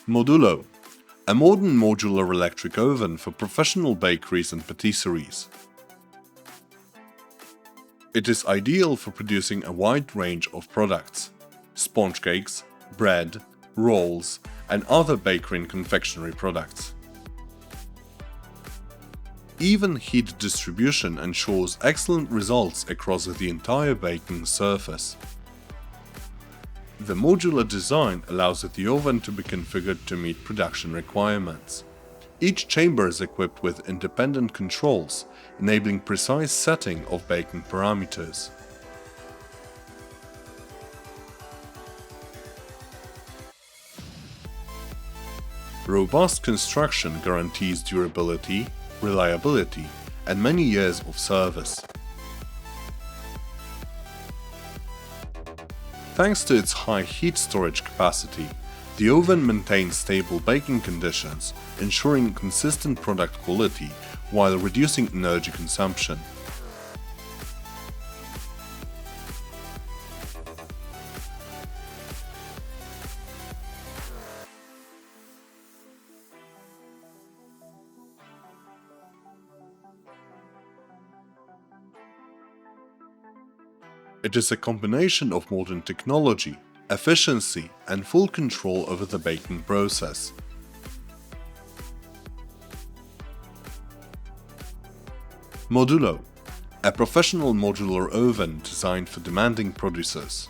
Modulo, a modern modular electric oven for professional bakeries and patisseries. It is ideal for producing a wide range of products: sponge cakes, bread, rolls, and other bakery and confectionery products. Even heat distribution ensures excellent results across the entire baking surface. The modular design allows the oven to be configured to meet production requirements. Each chamber is equipped with independent controls, enabling precise setting of baking parameters. Robust construction guarantees durability, reliability, and many years of service. Thanks to its high heat storage capacity, the oven maintains stable baking conditions, ensuring consistent product quality while reducing energy consumption. It is a combination of modern technology, efficiency, and full control over the baking process. Modulo, a professional modular oven designed for demanding producers.